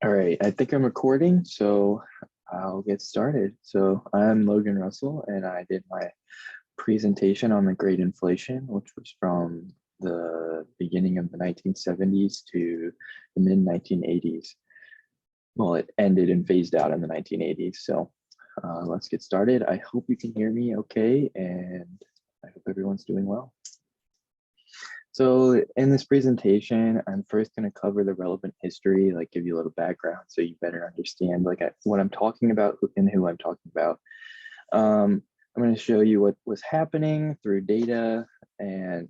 All right, I think I'm recording, so I'll get started. So I'm Logan Russell, and I did my presentation on the Great Inflation, which was from the beginning of the 1970s to the mid 1980s. Well, it ended and phased out in the 1980s. So let's get started. I hope you can hear me okay, and I hope everyone's doing well. So in this presentation, I'm first going to cover the relevant history, like give you a little background so you better understand what I'm talking about and who I'm talking about. I'm going to show you what was happening through data and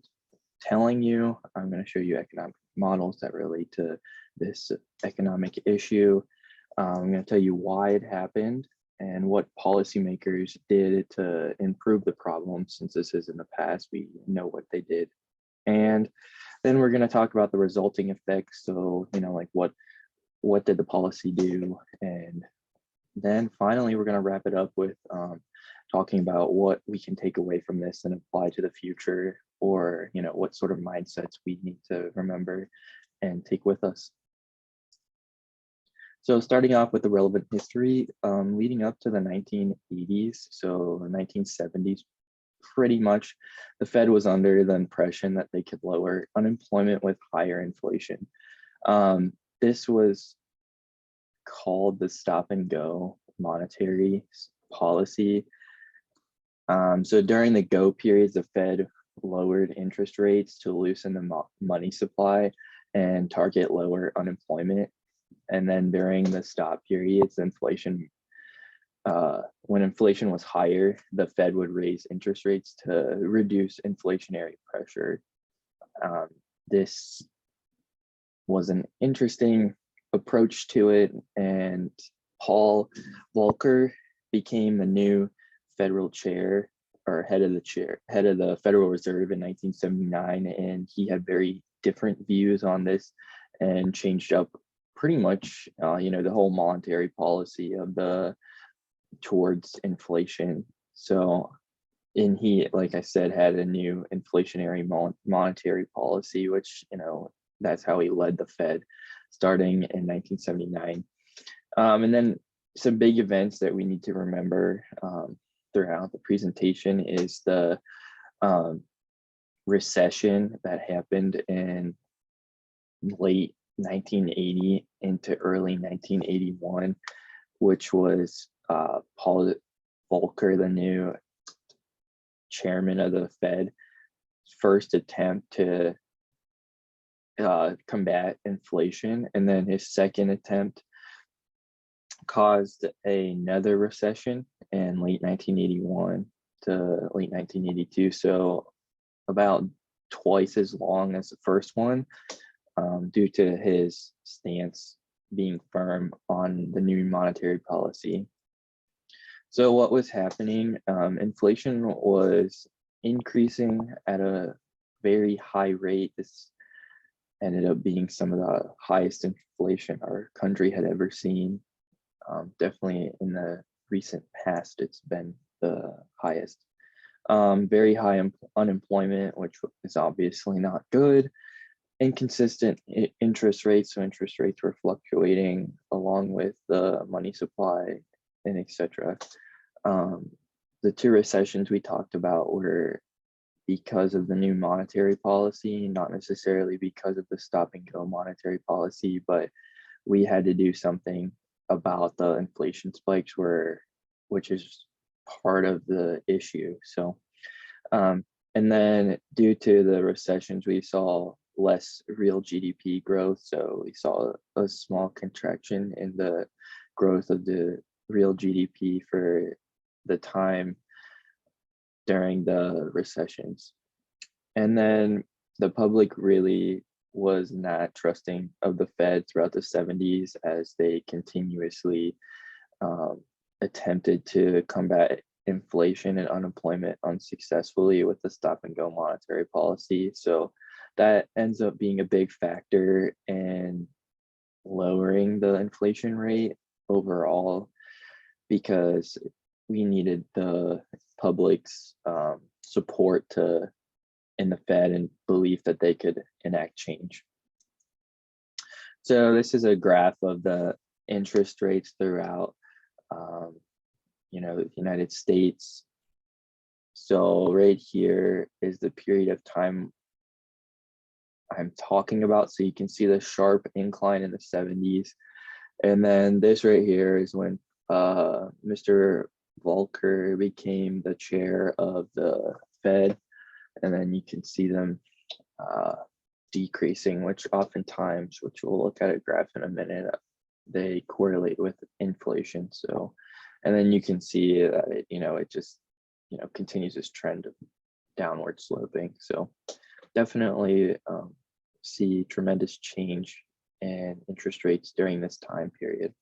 telling you. I'm going to show you economic models that relate to this economic issue. I'm going to tell you why it happened and what policymakers did to improve the problem. Since this is in the past, we know what they did. And then we're going to talk about the resulting effects. So, like what did the policy do? And then finally, we're going to wrap it up with talking about what we can take away from this and apply to the future, or, what sort of mindsets we need to remember and take with us. So starting off with the relevant history, leading up to the 1980s, so the 1970s, pretty much the Fed was under the impression that they could lower unemployment with higher inflation. This was called the stop and go monetary policy. So during the go periods, the Fed lowered interest rates to loosen the money supply and target lower unemployment. And then during the stop periods, when inflation was higher, the Fed would raise interest rates to reduce inflationary pressure. This was an interesting approach to it, and Paul Volcker became the new federal chair, or head of the Federal Reserve in 1979, and he had very different views on this and changed up pretty much the whole monetary policy of towards inflation. So, and he, like I said, had a new inflationary monetary policy, which, that's how he led the Fed starting in 1979. And then some big events that we need to remember throughout the presentation is the recession that happened in late 1980 into early 1981, which was Paul Volcker, the new chairman of the Fed, first attempt to combat inflation, and then his second attempt caused another recession in late 1981 to late 1982. So about twice as long as the first one, due to his stance being firm on the new monetary policy. So what was happening? Inflation was increasing at a very high rate. This ended up being some of the highest inflation our country had ever seen. Definitely in the recent past, it's been the highest. Very high unemployment, which is obviously not good. Inconsistent interest rates, so interest rates were fluctuating along with the money supply and etc. The two recessions we talked about were because of the new monetary policy, not necessarily because of the stop and go monetary policy, but we had to do something about the inflation spikes, which is part of the issue. So, and then due to the recessions, we saw less real GDP growth. So we saw a small contraction in the growth of the real GDP for the time during the recessions. And then the public really was not trusting of the Fed throughout the 70s as they continuously attempted to combat inflation and unemployment unsuccessfully with the stop and go monetary policy. So that ends up being a big factor in lowering the inflation rate overall, because we needed the public's support in the Fed and belief that they could enact change. So this is a graph of the interest rates throughout, the United States. So right here is the period of time I'm talking about. So you can see the sharp incline in the 70s. And then this right here is when Mr. Volcker became the chair of the Fed. And then you can see them decreasing, which oftentimes, which we'll look at a graph in a minute, they correlate with inflation. So, and then you can see that it just continues this trend of downward sloping. So definitely see tremendous change in interest rates during this time period.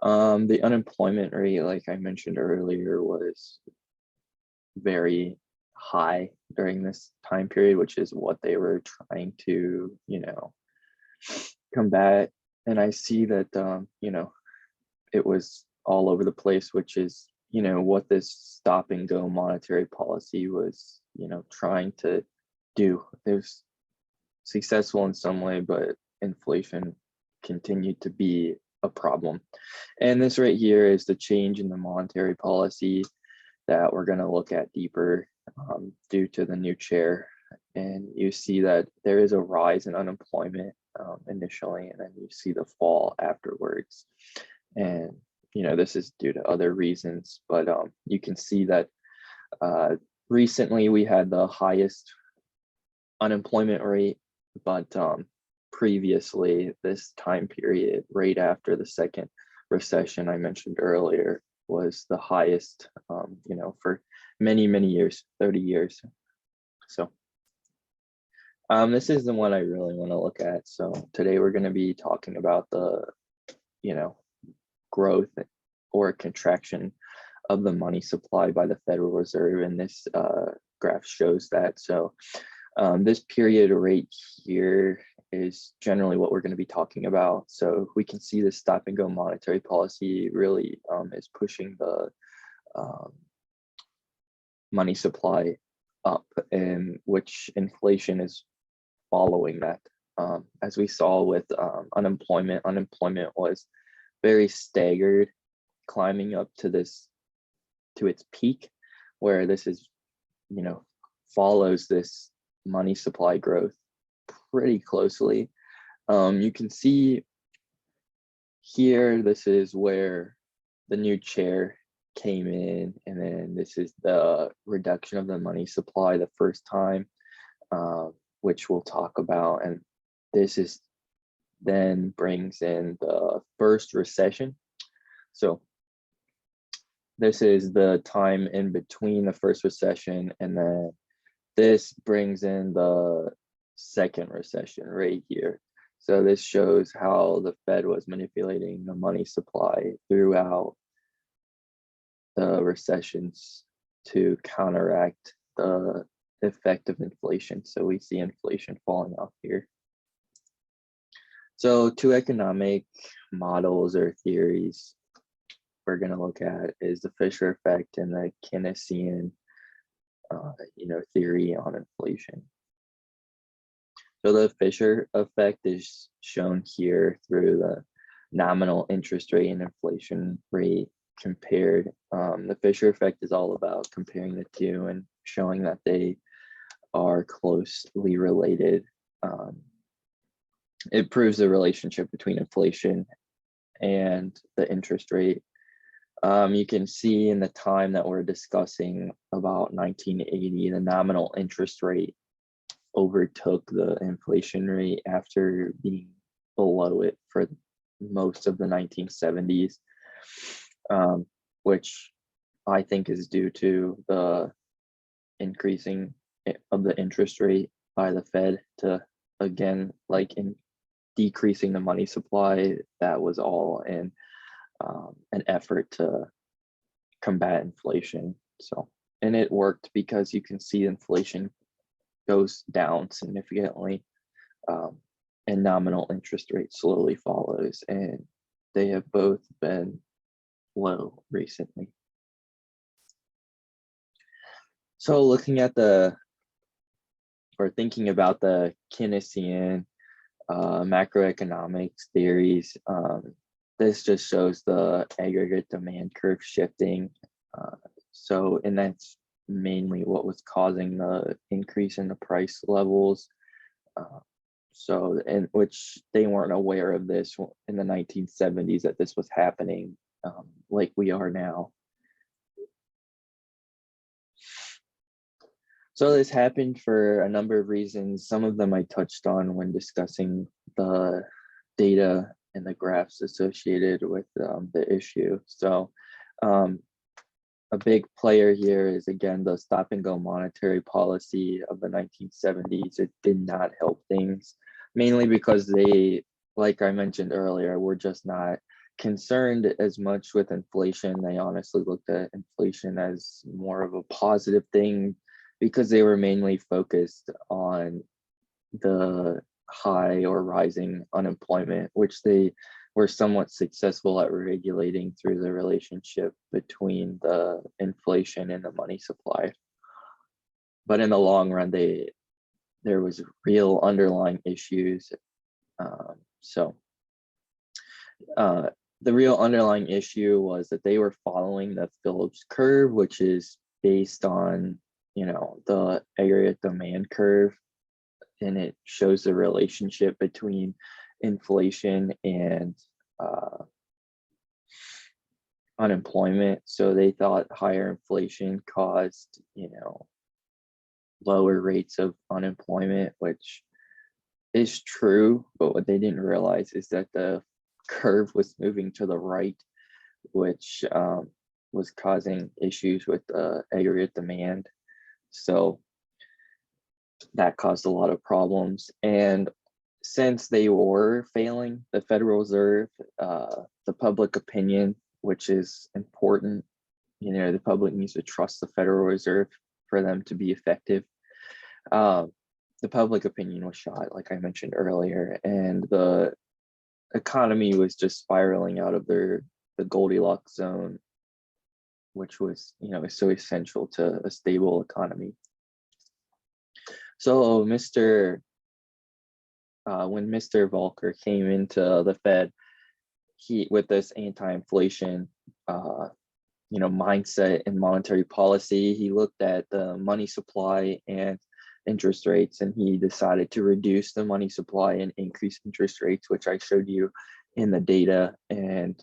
The unemployment rate, like I mentioned earlier, was very high during this time period, which is what they were trying to, combat. And I see that, it was all over the place, which is, what this stop and go monetary policy was, trying to do. It was successful in some way, but inflation continued to be a problem. And this right here is the change in the monetary policy that we're going to look at deeper due to the new chair. And you see that there is a rise in unemployment initially, and then you see the fall afterwards. And, this is due to other reasons, but you can see that recently we had the highest unemployment rate, but previously this time period, right after the second recession I mentioned earlier, was the highest, for many, many years, 30 years. So this is the one I really want to look at. So today we're going to be talking about the, growth or contraction of the money supply by the Federal Reserve. And this graph shows that. So this period right here is generally what we're going to be talking about. So we can see the stop and go monetary policy really is pushing the money supply up, and which inflation is following that. As we saw with unemployment was very staggered, climbing up to its peak, where this is, follows this money supply growth pretty closely. You can see here, this is where the new chair came in, and then this is the reduction of the money supply the first time, which we'll talk about. And this is then brings in the first recession. So this is the time in between the first recession, and then this brings in the second recession right here. So this shows how the Fed was manipulating the money supply throughout the recessions to counteract the effect of inflation. So we see inflation falling off here. So two economic models or theories we're going to look at is the Fisher effect and the Keynesian theory on inflation. So the Fisher effect is shown here through the nominal interest rate and inflation rate compared. The Fisher effect is all about comparing the two and showing that they are closely related. It proves the relationship between inflation and the interest rate. You can see in the time that we're discussing about 1980, the nominal interest rate overtook the inflation rate after being below it for most of the 1970s, which I think is due to the increasing of the interest rate by the Fed to, again, like in decreasing the money supply. That was all in an effort to combat inflation. So, and it worked because you can see inflation goes down significantly, and nominal interest rate slowly follows, and they have both been low recently. So looking at thinking about the Keynesian macroeconomics theories. This just shows the aggregate demand curve shifting. And that's mainly what was causing the increase in the price levels. And which they weren't aware of this in the 1970s, that this was happening like we are now. So this happened for a number of reasons. Some of them I touched on when discussing the data and the graphs associated with the issue. So a big player here is, again, the stop and go monetary policy of the 1970s. It did not help things, mainly because they, like I mentioned earlier, were just not concerned as much with inflation. They honestly looked at inflation as more of a positive thing because they were mainly focused on the high or rising unemployment, which they were somewhat successful at regulating through the relationship between the inflation and the money supply. But in the long run, there was real underlying issues. The real underlying issue was that they were following the Phillips curve, which is based on, the aggregate demand curve, and it shows the relationship between inflation and unemployment. So they thought higher inflation caused, lower rates of unemployment, which is true, but what they didn't realize is that the curve was moving to the right, which was causing issues with aggregate demand. So that caused a lot of problems. And since they were failing the Federal Reserve, the public opinion, which is important, the public needs to trust the Federal Reserve for them to be effective. The public opinion was shot, like I mentioned earlier, and the economy was just spiraling out of the Goldilocks zone, which was, is so essential to a stable economy. So when Mr. Volcker came into the Fed, with this anti-inflation, mindset and monetary policy, he looked at the money supply and interest rates, and he decided to reduce the money supply and increase interest rates, which I showed you in the data, and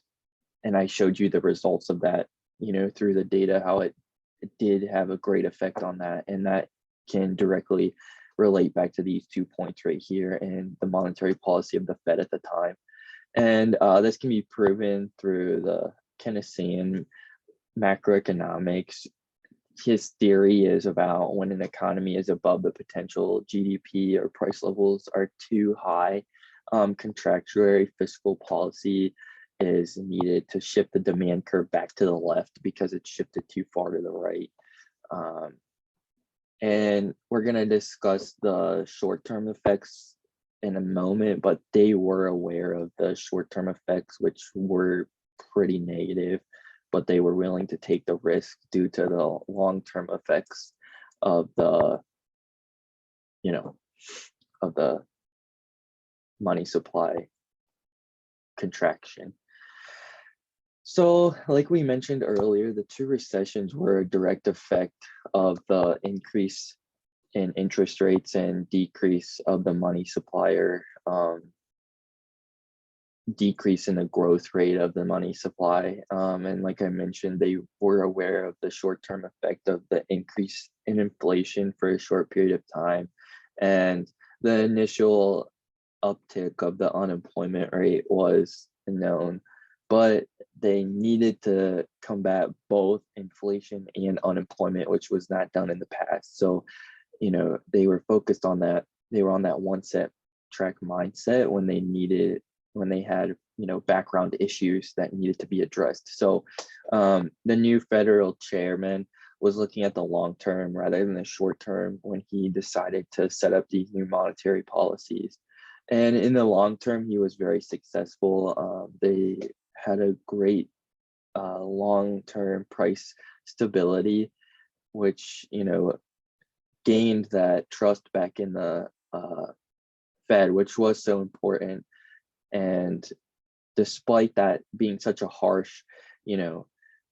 I showed you the results of that, through the data, how it did have a great effect on that, and that can directly relate back to these 2 points right here and the monetary policy of the Fed at the time. And this can be proven through the Keynesian macroeconomics. His theory is about when an economy is above the potential GDP or price levels are too high, contractionary fiscal policy is needed to shift the demand curve back to the left because it's shifted too far to the right. And we're going to discuss the short-term effects in a moment, but they were aware of the short-term effects, which were pretty negative, but they were willing to take the risk due to the long-term effects of the, of the money supply contraction. So like we mentioned earlier, the two recessions were a direct effect of the increase in interest rates and decrease of the money supplier, decrease in the growth rate of the money supply. And like I mentioned, they were aware of the short-term effect of the increase in inflation for a short period of time. And the initial uptick of the unemployment rate was known, but they needed to combat both inflation and unemployment, which was not done in the past. So, they were focused on that. They were on that one set track mindset when they had, background issues that needed to be addressed. So the new federal chairman was looking at the long term rather than the short term when he decided to set up these new monetary policies. And in the long term, he was very successful. They had a great long-term price stability, which, gained that trust back in the Fed, which was so important. And despite that being such a harsh, you know,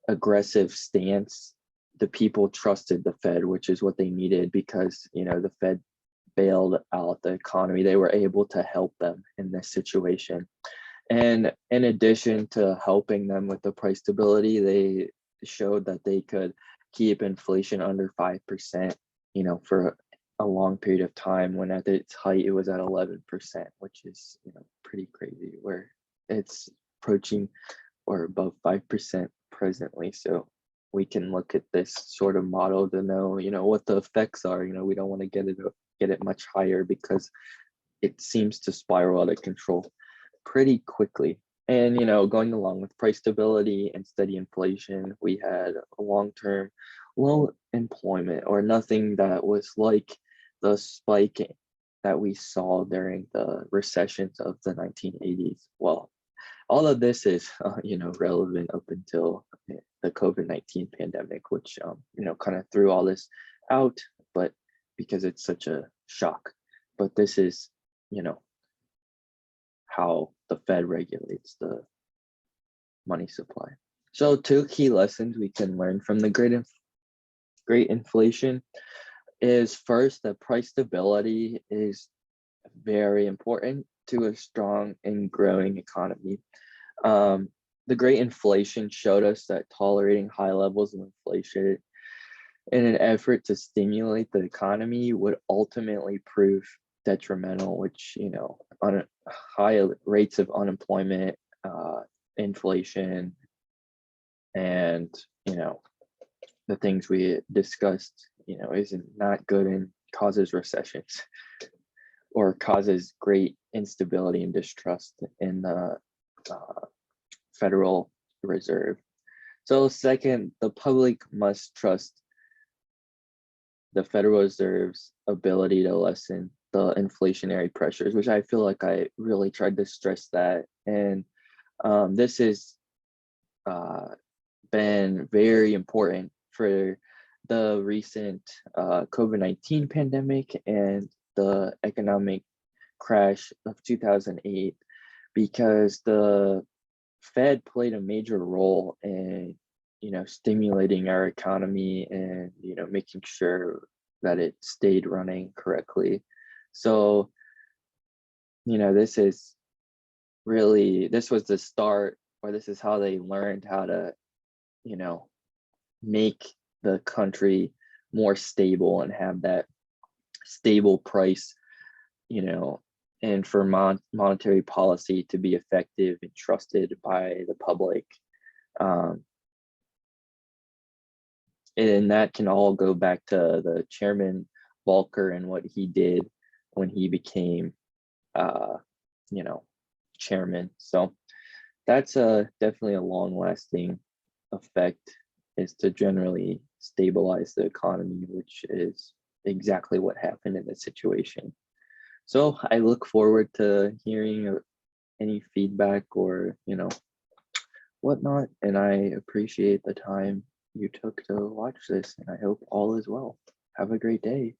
aggressive stance, the people trusted the Fed, which is what they needed because, you know, the Fed bailed out the economy. They were able to help them in this situation. And in addition to helping them with the price stability, they showed that they could keep inflation under 5%, you know, for a long period of time when at its height it was at 11%, which is, you know, pretty crazy where it's approaching or above 5% presently. So we can look at this sort of model to know, you know, what the effects are. You know, we don't want to get it much higher because it seems to spiral out of control pretty quickly. And, you know, going along with price stability and steady inflation, we had a long-term low employment or nothing that was like the spike that we saw during the recessions of the 1980s. Well, all of this is, you know, relevant up until the COVID-19 pandemic, which, you know, kind of threw all this out, but because it's such a shock. But this is, you know, how the Fed regulates the money supply. So two key lessons we can learn from the great inflation is first that price stability is very important to a strong and growing economy. The great inflation showed us that tolerating high levels of inflation in an effort to stimulate the economy would ultimately prove detrimental, which, you know, on high rates of unemployment, inflation, and, you know, the things we discussed, you know, isn't not good and causes recessions or causes great instability and distrust in the Federal Reserve. So second, the public must trust the Federal Reserve's ability to lessen the inflationary pressures, which I feel like I really tried to stress that. And this has been very important for the recent COVID-19 pandemic and the economic crash of 2008, because the Fed played a major role in, you know, stimulating our economy and, you know, making sure that it stayed running correctly. So, you know, this was the start, or this is how they learned how to, you know, make the country more stable and have that stable price, you know, and for monetary policy to be effective and trusted by the public. And that can all go back to the Chairman Volcker and what he did when he became, you know, chairman. So that's definitely a long-lasting effect, is to generally stabilize the economy, which is exactly what happened in this situation. So I look forward to hearing any feedback or, you know, whatnot, and I appreciate the time you took to watch this, and I hope all is well. Have a great day.